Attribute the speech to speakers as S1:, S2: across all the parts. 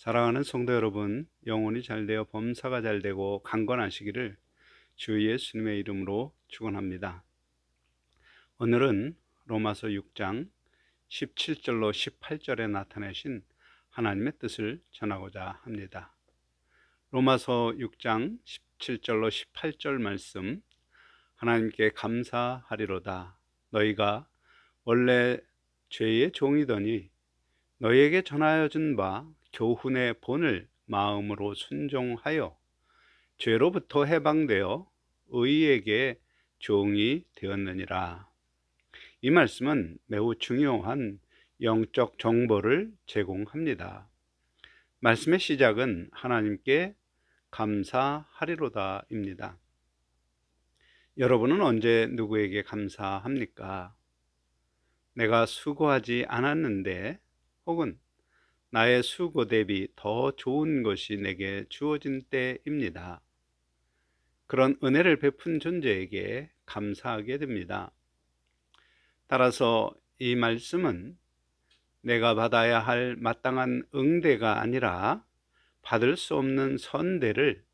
S1: 사랑하는 성도 여러분, 영혼이 잘되어 범사가 잘되고 강건하시기를 주 예수님의 이름으로 축원합니다. 오늘은 로마서 6장 17절로 18절에 나타내신 하나님의 뜻을 전하고자 합니다. 로마서 6장 17절로 18절 말씀, 하나님께 감사하리로다. 너희가 원래 죄의 종이더니 너희에게 전하여 준 바 교훈의 본을 마음으로 순종하여 죄로부터 해방되어 의에게 종이 되었느니라. 이 말씀은 매우 중요한 영적 정보를 제공합니다. 말씀의 시작은 하나님께 감사하리로다입니다. 여러분은 언제 누구에게 감사합니까? 내가 수고하지 않았는데 혹은 나의 수고 대비 더 좋은 것이 내게 주어진 때입니다. 그런 은혜를 베푼 존재에게 감사하게 됩니다. 따라서 이 말씀은 내가 받아야 할 마땅한 응대가 아니라 받을 수 없는 선대를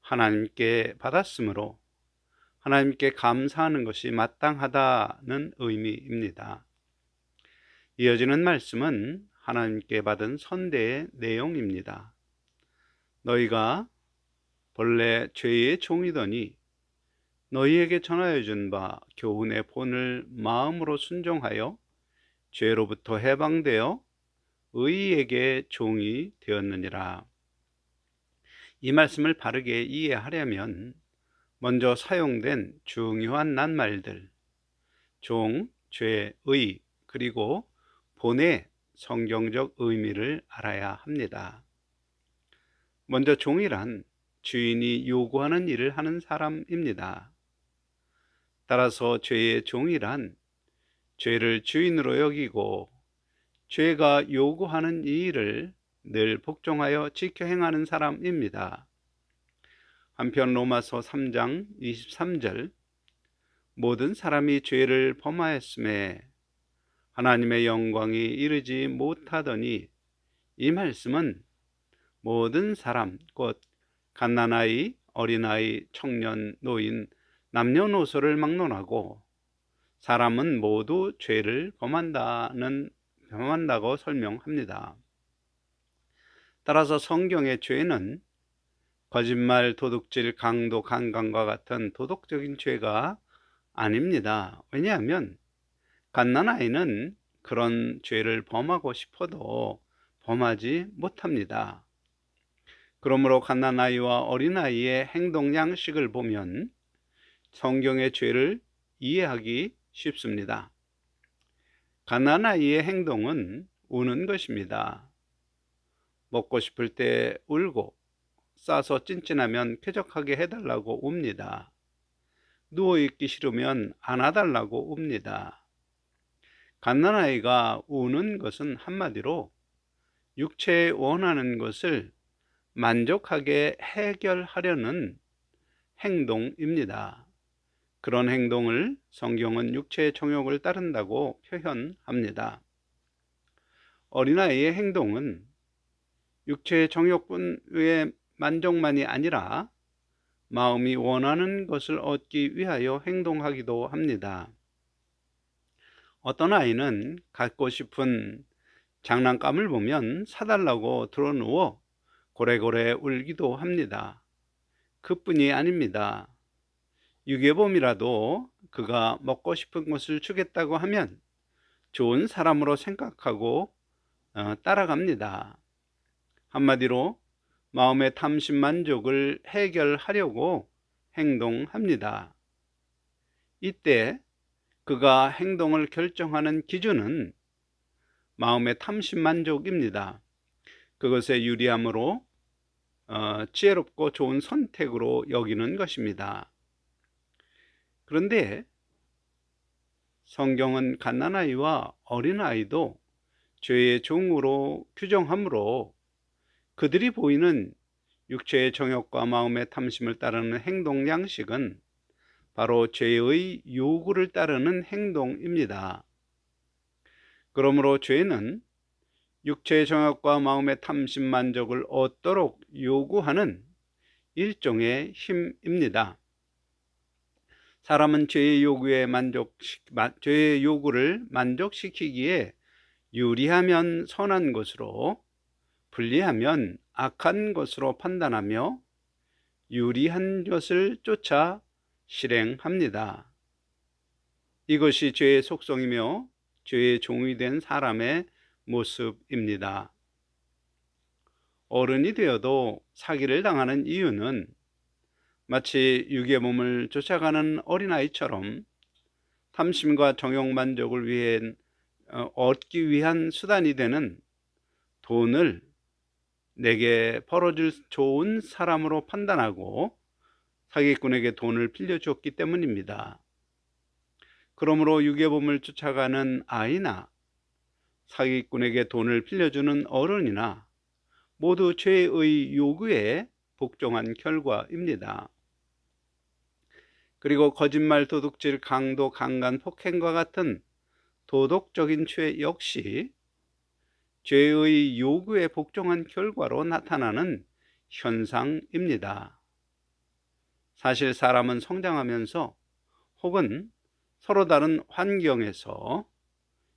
S1: 하나님께 받았으므로 하나님께 감사하는 것이 마땅하다는 의미입니다. 이어지는 말씀은 하나님께 받은 선대의 내용입니다. 너희가 본래 죄의 종이더니 너희에게 전하여 준 바 교훈의 본을 마음으로 순종하여 죄로부터 해방되어 의에게 종이 되었느니라. 이 말씀을 바르게 이해하려면 먼저 사용된 중요한 낱말들, 종, 죄, 의, 그리고 본의 성경적 의미를 알아야 합니다. 먼저 종이란 주인이 요구하는 일을 하는 사람입니다. 따라서 죄의 종이란 죄를 주인으로 여기고 죄가 요구하는 이 일을 늘 복종하여 지켜 행하는 사람입니다. 한편 로마서 3장 23절 모든 사람이 죄를 범하였음에 하나님의 영광이 이르지 못하더니, 이 말씀은 모든 사람 곧 갓난아이, 어린아이, 청년, 노인, 남녀노소를 막론하고 사람은 모두 죄를 범한다고 설명합니다. 따라서 성경의 죄는 거짓말, 도둑질, 강도, 강간과 같은 도덕적인 죄가 아닙니다. 왜냐하면 갓난아이는 그런 죄를 범하고 싶어도 범하지 못합니다. 그러므로 갓난아이와 어린아이의 행동 양식을 보면 성경의 죄를 이해하기 쉽습니다. 갓난아이의 행동은 우는 것입니다. 먹고 싶을 때 울고 싸서 찐찐하면 쾌적하게 해달라고 웁니다. 누워있기 싫으면 안아달라고 웁니다. 갓난아이가 우는 것은 한마디로 육체에 원하는 것을 만족하게 해결하려는 행동입니다. 그런 행동을 성경은 육체의 정욕을 따른다고 표현합니다. 어린아이의 행동은 육체의 정욕의 만족만이 아니라 마음이 원하는 것을 얻기 위하여 행동하기도 합니다. 어떤 아이는 갖고 싶은 장난감을 보면 사달라고 드러누워 고래고래 울기도 합니다. 그뿐이 아닙니다. 유괴범이라도 그가 먹고 싶은 것을 주겠다고 하면 좋은 사람으로 생각하고 따라갑니다. 한마디로 마음의 탐심 만족을 해결하려고 행동합니다. 이때 그가 행동을 결정하는 기준은 마음의 탐심 만족입니다. 그것에 유리함으로 지혜롭고 좋은 선택으로 여기는 것입니다. 그런데 성경은 갓난아이와 어린아이도 죄의 종으로 규정하므로 그들이 보이는 육체의 정욕과 마음의 탐심을 따르는 행동 양식은 바로 죄의 요구를 따르는 행동입니다. 그러므로 죄는 육체의 정욕과 마음의 탐심 만족을 얻도록 요구하는 일종의 힘입니다. 사람은 죄의 요구를 만족시키기에 유리하면 선한 것으로, 불리하면 악한 것으로 판단하며 유리한 것을 쫓아 실행합니다. 이것이 죄의 속성이며 죄의 종이 된 사람의 모습입니다. 어른이 되어도 사기를 당하는 이유는 마치 육의 몸을 쫓아가는 어린아이처럼 탐심과 정욕 만족을 얻기 위한 수단이 되는 돈을 내게 벌어줄 좋은 사람으로 판단하고 사기꾼에게 돈을 빌려주었기 때문입니다. 그러므로 육의 몸을 쫓아가는 아이나 사기꾼에게 돈을 빌려주는 어른이나 모두 죄의 요구에 복종한 결과입니다. 그리고 거짓말, 도둑질, 강도, 강간, 폭행과 같은 도덕적인 죄 역시 죄의 요구에 복종한 결과로 나타나는 현상입니다. 사실 사람은 성장하면서 혹은 서로 다른 환경에서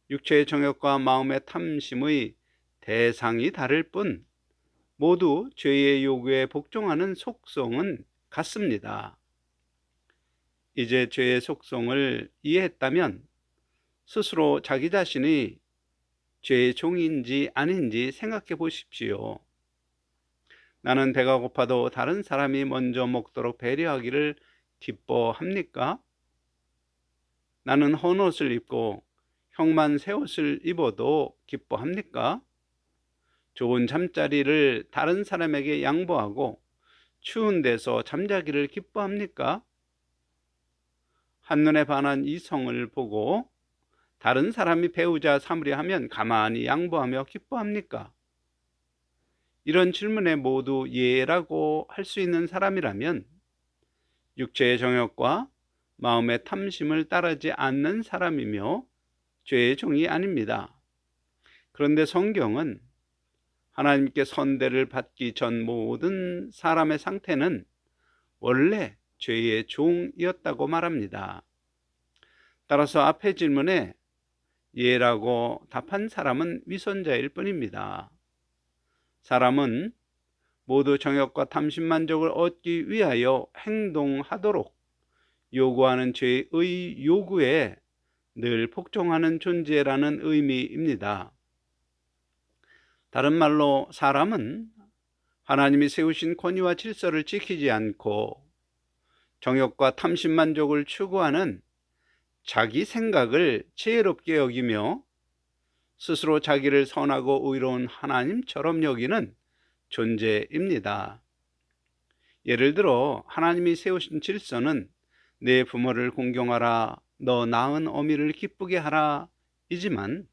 S1: 육체의 정욕과 마음의 탐심의 대상이 다를 뿐 모두 죄의 요구에 복종하는 속성은 같습니다. 이제 죄의 속성을 이해했다면 스스로 자기 자신이 죄의 종인지 아닌지 생각해 보십시오. 나는 배가 고파도 다른 사람이 먼저 먹도록 배려하기를 기뻐합니까? 나는 헌 옷을 입고 형만 새 옷을 입어도 기뻐합니까? 좋은 잠자리를 다른 사람에게 양보하고 추운 데서 잠자기를 기뻐합니까? 한눈에 반한 이성을 보고 다른 사람이 배우자 삼으려 하면 가만히 양보하며 기뻐합니까? 이런 질문에 모두 예라고 할 수 있는 사람이라면 육체의 정욕과 마음의 탐심을 따르지 않는 사람이며 죄의 종이 아닙니다. 그런데 성경은 하나님께 선대를 받기 전 모든 사람의 상태는 원래 죄의 종이었다고 말합니다. 따라서 앞의 질문에 예라고 답한 사람은 위선자일 뿐입니다. 사람은 모두 정욕과 탐심 만족을 얻기 위하여 행동하도록 요구하는 죄의 요구에 늘 복종하는 존재라는 의미입니다. 다른 말로 사람은 하나님이 세우신 권위와 질서를 지키지 않고 정욕과 탐심 만족을 추구하는 자기 생각을 지혜롭게 여기며 스스로 자기를 선하고 의로운 하나님처럼 여기는 존재입니다. 예를 들어 하나님이 세우신 질서는 내 부모를 공경하라, 너 낳은 어미를 기쁘게 하라 이지만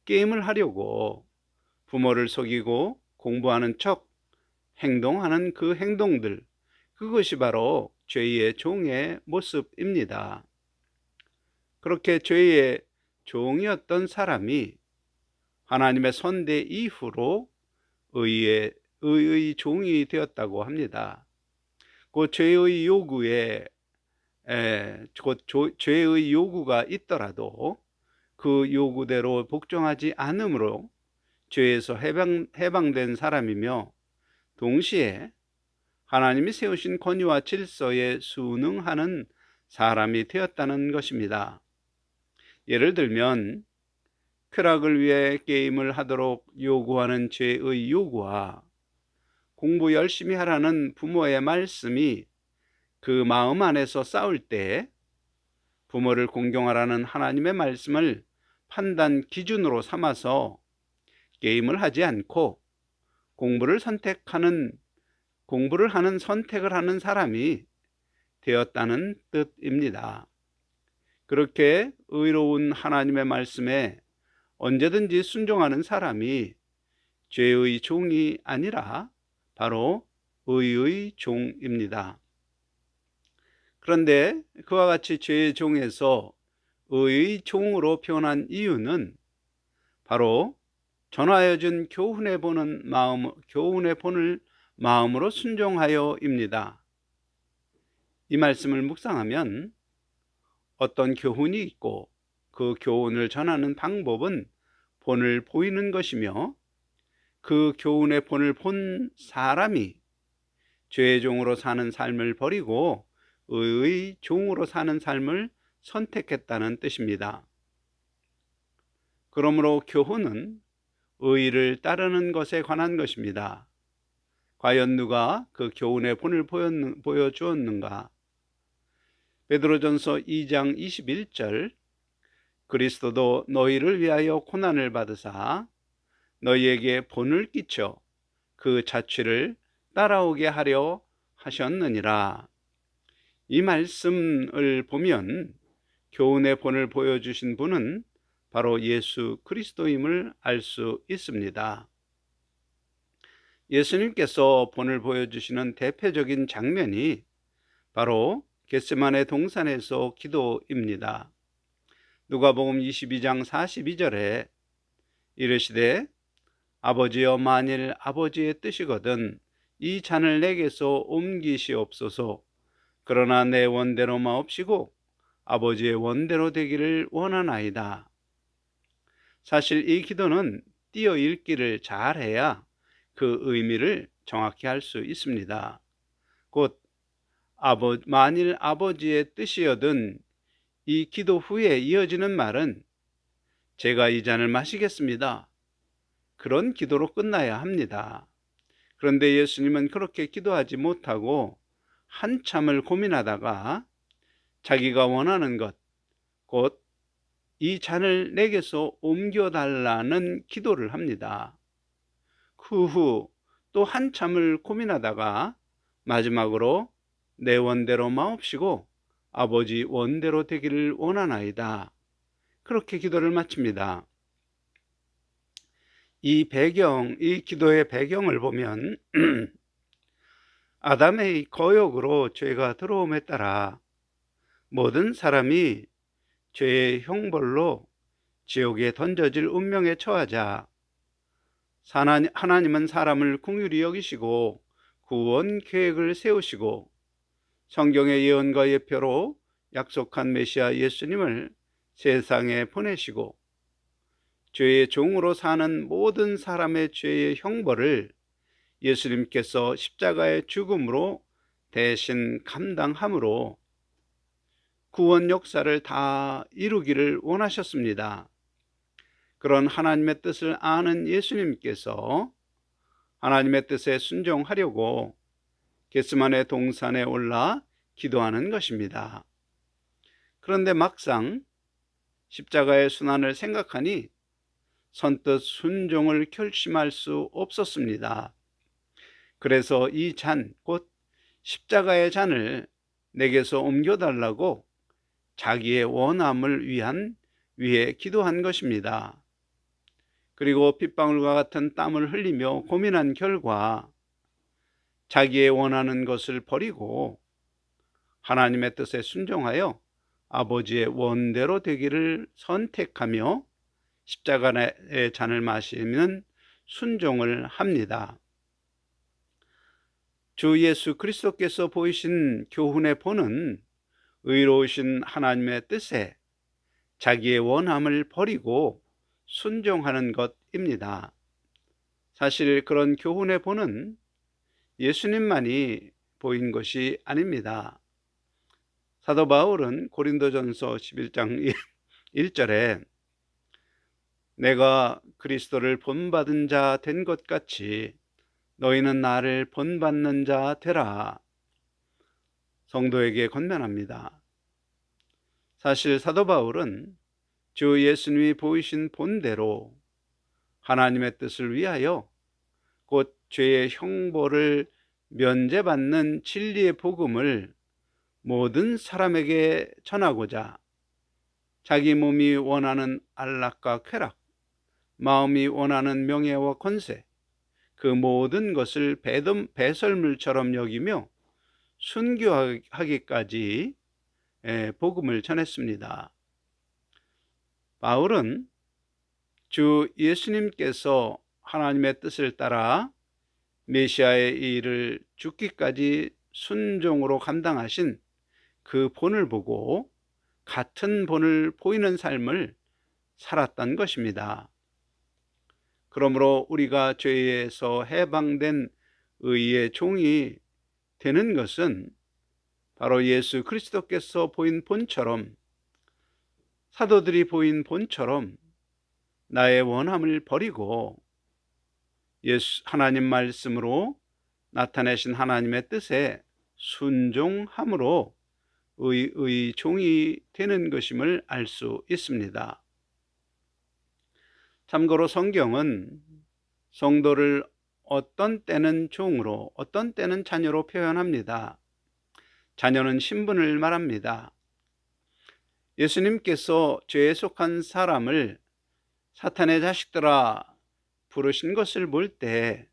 S1: 게임을 하려고 부모를 속이고 공부하는 척 행동하는 그 행동들, 그것이 바로 죄의 종의 모습입니다. 그렇게 죄의 종이었던 사람이 하나님의 선대 이후로 의의 종이 되었다고 합니다. 그 죄의 요구가 있더라도 그 요구대로 복종하지 않으므로 죄에서 해방된 사람이며 동시에 하나님이 세우신 권위와 질서에 순응하는 사람이 되었다는 것입니다. 예를 들면 쾌락을 위해 게임을 하도록 요구하는 죄의 요구와 공부 열심히 하라는 부모의 말씀이 그 마음 안에서 싸울 때 부모를 공경하라는 하나님의 말씀을 판단 기준으로 삼아서 게임을 하지 않고 공부를 하는 선택을 하는 사람이 되었다는 뜻입니다. 그렇게 의로운 하나님의 말씀에 언제든지 순종하는 사람이 죄의 종이 아니라 바로 의의 종입니다. 그런데 그와 같이 죄의 종에서 의의 종으로 변한 이유는 바로 전하여 준 교훈의 본을 마음으로 순종하여입니다. 이 말씀을 묵상하면 어떤 교훈이 있고 그 교훈을 전하는 방법은 본을 보이는 것이며, 그 교훈의 본을 본 사람이 죄의 종으로 사는 삶을 버리고 의의 종으로 사는 삶을 선택했다는 뜻입니다. 그러므로 교훈은 의의를 따르는 것에 관한 것입니다. 과연 누가 그 교훈의 본을 보여주었는가? 베드로전서 2장 21절, 그리스도도 너희를 위하여 고난을 받으사 너희에게 본을 끼쳐 그 자취를 따라오게 하려 하셨느니라. 이 말씀을 보면 교훈의 본을 보여주신 분은 바로 예수 그리스도임을 알 수 있습니다. 예수님께서 본을 보여주시는 대표적인 장면이 바로 겟세마네 동산에서 기도입니다. 누가복음 22장 42절에 이르시되 아버지여, 만일 아버지의 뜻이거든 이 잔을 내게서 옮기시옵소서. 그러나 내 원대로 마옵시고 아버지의 원대로 되기를 원하나이다. 사실 이 기도는 띄어 읽기를 잘해야 그 의미를 정확히 할 수 있습니다. 곧 만일 아버지의 뜻이여든, 이 기도 후에 이어지는 말은 제가 이 잔을 마시겠습니다, 그런 기도로 끝나야 합니다. 그런데 예수님은 그렇게 기도하지 못하고 한참을 고민하다가 자기가 원하는 것, 곧 이 잔을 내게서 옮겨달라는 기도를 합니다. 그 후 또 한참을 고민하다가 마지막으로 내 원대로 마옵시고 아버지 원대로 되기를 원하나이다, 그렇게 기도를 마칩니다. 이 기도의 배경을 보면 아담의 거역으로 죄가 들어옴에 따라 모든 사람이 죄의 형벌로 지옥에 던져질 운명에 처하자 하나님은 사람을 긍휼히 여기시고 구원 계획을 세우시고 성경의 예언과 예표로 약속한 메시아 예수님을 세상에 보내시고 죄의 종으로 사는 모든 사람의 죄의 형벌을 예수님께서 십자가의 죽음으로 대신 감당함으로 구원 역사를 다 이루기를 원하셨습니다. 그런 하나님의 뜻을 아는 예수님께서 하나님의 뜻에 순종하려고 겟세마네 동산에 올라 기도하는 것입니다. 그런데 막상 십자가의 순환을 생각하니 선뜻 순종을 결심할 수 없었습니다. 그래서 이 잔, 곧 십자가의 잔을 내게서 옮겨달라고 자기의 원함을 위해 기도한 것입니다. 그리고 핏방울과 같은 땀을 흘리며 고민한 결과 자기의 원하는 것을 버리고 하나님의 뜻에 순종하여 아버지의 원대로 되기를 선택하며 십자가의 잔을 마시는 순종을 합니다. 주 예수 그리스도께서 보이신 교훈의 본은 의로우신 하나님의 뜻에 자기의 원함을 버리고 순종하는 것입니다. 사실 그런 교훈의 본은 예수님만이 보인 것이 아닙니다. 사도 바울은 고린도전서 11장 1절에 내가 그리스도를 본받은 자 된 것 같이 너희는 나를 본받는 자 되라, 성도에게 권면합니다. 사실 사도 바울은 주 예수님이 보이신 본대로 하나님의 뜻을 위하여 곧 죄의 형벌을 면제받는 진리의 복음을 모든 사람에게 전하고자 자기 몸이 원하는 안락과 쾌락, 마음이 원하는 명예와 권세, 그 모든 것을 배설물처럼 여기며 순교하기까지 복음을 전했습니다. 바울은 주 예수님께서 하나님의 뜻을 따라 메시아의 일을 죽기까지 순종으로 감당하신 그 본을 보고 같은 본을 보이는 삶을 살았던 것입니다. 그러므로 우리가 죄에서 해방된 의의 종이 되는 것은 바로 예수 그리스도께서 보인 본처럼, 사도들이 보인 본처럼 나의 원함을 버리고 하나님 말씀으로 나타내신 하나님의 뜻에 순종함으로 의의 종이 되는 것임을 알 수 있습니다. 참고로 성경은 성도를 어떤 때는 종으로, 어떤 때는 자녀로 표현합니다. 자녀는 신분을 말합니다. 예수님께서 죄에 속한 사람을 사탄의 자식들아 부르신 것을 볼 때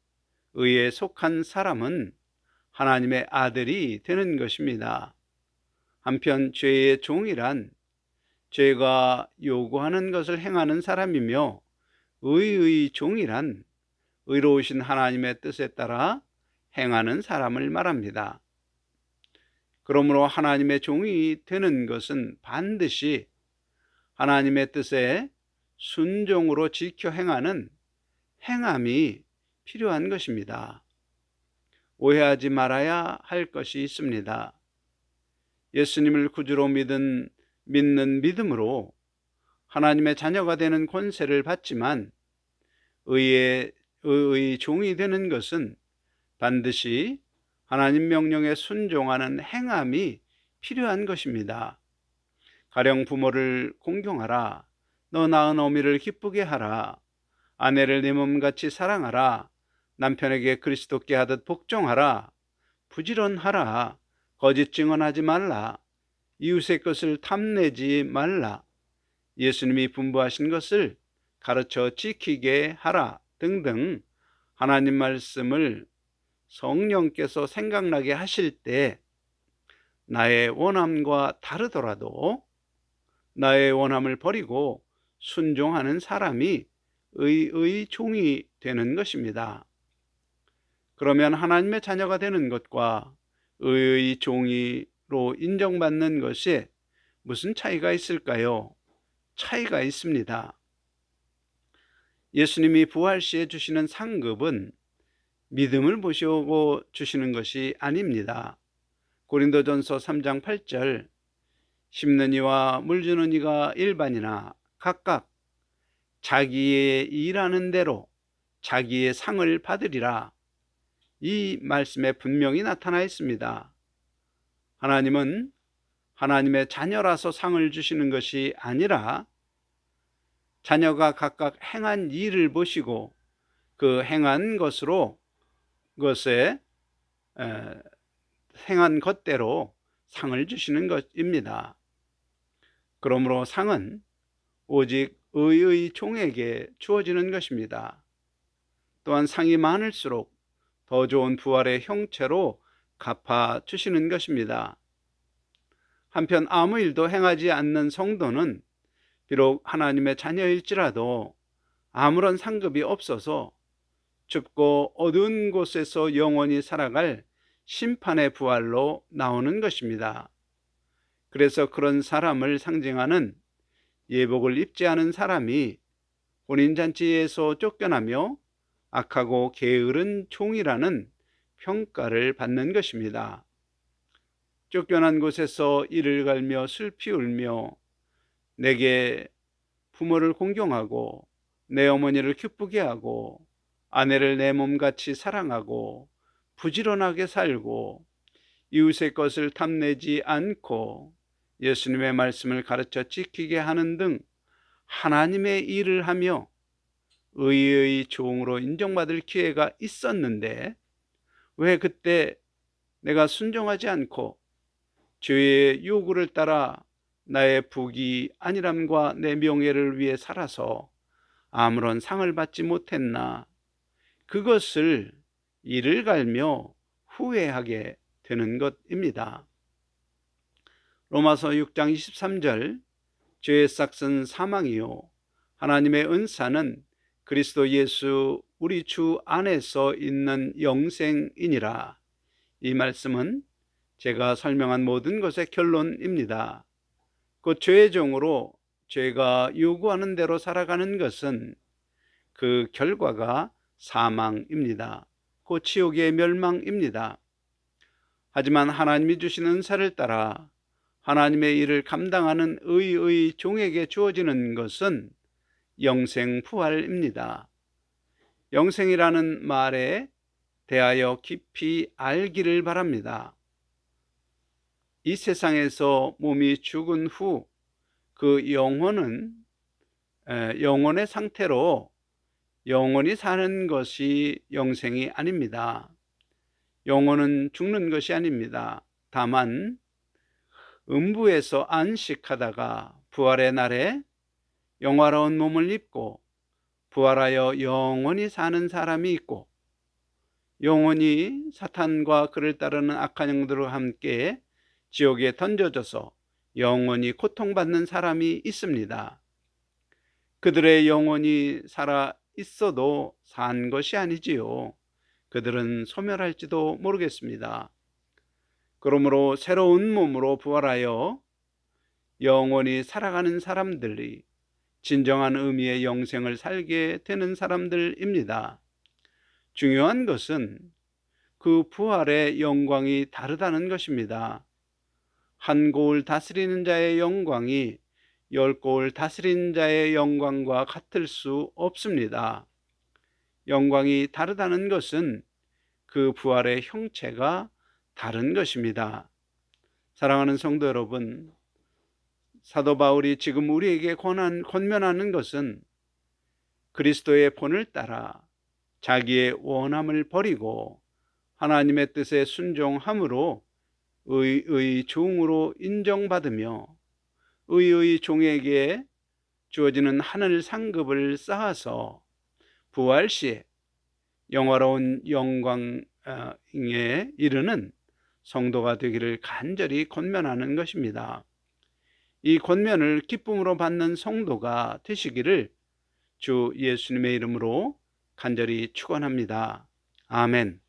S1: 의에 속한 사람은 하나님의 아들이 되는 것입니다. 한편 죄의 종이란 죄가 요구하는 것을 행하는 사람이며, 의의 종이란 의로우신 하나님의 뜻에 따라 행하는 사람을 말합니다. 그러므로 하나님의 종이 되는 것은 반드시 하나님의 뜻에 순종으로 지켜 행하는 행함이 필요한 것입니다. 오해하지 말아야 할 것이 있습니다. 예수님을 구주로 믿는 믿음으로 하나님의 자녀가 되는 권세를 받지만 의의 종이 되는 것은 반드시 하나님 명령에 순종하는 행함이 필요한 것입니다. 가령 부모를 공경하라, 너 낳은 어미를 기쁘게 하라, 아내를 내 몸같이 사랑하라, 남편에게 그리스도께 하듯 복종하라, 부지런하라, 거짓 증언하지 말라, 이웃의 것을 탐내지 말라, 예수님이 분부하신 것을 가르쳐 지키게 하라 등등 하나님 말씀을 성령께서 생각나게 하실 때 나의 원함과 다르더라도 나의 원함을 버리고 순종하는 사람이 의의 종이 되는 것입니다. 그러면 하나님의 자녀가 되는 것과 의의 종이로 인정받는 것에 무슨 차이가 있을까요? 차이가 있습니다. 예수님이 부활 시에 주시는 상급은 믿음을 보시고 주시는 것이 아닙니다. 고린도전서 3장 8절, 심는 이와 물 주는 이가 일반이나 각각 자기의 일하는 대로 자기의 상을 받으리라. 이 말씀에 분명히 나타나 있습니다. 하나님은 하나님의 자녀라서 상을 주시는 것이 아니라 자녀가 각각 행한 일을 보시고 그 행한 것으로 행한 것대로 상을 주시는 것입니다. 그러므로 상은 오직 의의 종에게 주어지는 것입니다. 또한 상이 많을수록 더 좋은 부활의 형체로 갚아 주시는 것입니다. 한편 아무 일도 행하지 않는 성도는 비록 하나님의 자녀일지라도 아무런 상급이 없어서 춥고 어두운 곳에서 영원히 살아갈 심판의 부활로 나오는 것입니다. 그래서 그런 사람을 상징하는 예복을 입지 않은 사람이 혼인잔치에서 쫓겨나며 악하고 게으른 종이라는 평가를 받는 것입니다. 쫓겨난 곳에서 이를 갈며 슬피 울며 내게 부모를 공경하고 내 어머니를 기쁘게 하고 아내를 내 몸같이 사랑하고 부지런하게 살고 이웃의 것을 탐내지 않고 예수님의 말씀을 가르쳐 지키게 하는 등 하나님의 일을 하며 의의 종으로 인정받을 기회가 있었는데 왜 그때 내가 순종하지 않고 죄의 요구를 따라 나의 부귀 안일함과 내 명예를 위해 살아서 아무런 상을 받지 못했나? 그것을 이를 갈며 후회하게 되는 것입니다. 로마서 6장 23절, 죄의 삭은 사망이요 하나님의 은사는 그리스도 예수 우리 주 안에서 있는 영생이니라. 이 말씀은 제가 설명한 모든 것의 결론입니다. 그 죄의 종으로 죄가 요구하는 대로 살아가는 것은 그 결과가 사망입니다. 그 지옥의 멸망입니다. 하지만 하나님이 주신 은사를 따라 하나님의 일을 감당하는 의의 종에게 주어지는 것은 영생 부활입니다. 영생이라는 말에 대하여 깊이 알기를 바랍니다. 이 세상에서 몸이 죽은 후 그 영혼의 상태로 영원히 사는 것이 영생이 아닙니다. 영혼은 죽는 것이 아닙니다. 다만 음부에서 안식하다가 부활의 날에 영화로운 몸을 입고 부활하여 영원히 사는 사람이 있고, 영원히 사탄과 그를 따르는 악한 영들과 함께 지옥에 던져져서 영원히 고통받는 사람이 있습니다. 그들의 영혼이 살아 있어도 산 것이 아니지요. 그들은 소멸할지도 모르겠습니다. 그러므로 새로운 몸으로 부활하여 영원히 살아가는 사람들이 진정한 의미의 영생을 살게 되는 사람들입니다. 중요한 것은 그 부활의 영광이 다르다는 것입니다. 한 고을 다스리는 자의 영광이 10고을 다스리는 자의 영광과 같을 수 없습니다. 영광이 다르다는 것은 그 부활의 형체가 다른 것입니다. 사랑하는 성도 여러분, 사도 바울이 지금 우리에게 권면하는 것은 그리스도의 본을 따라 자기의 원함을 버리고 하나님의 뜻에 순종함으로 의의 종으로 인정받으며 의의 종에게 주어지는 하늘 상급을 쌓아서 부활 시에 영화로운 영광에 이르는 성도가 되기를 간절히 권면하는 것입니다. 이 권면을 기쁨으로 받는 성도가 되시기를 주 예수님의 이름으로 간절히 축원합니다. 아멘.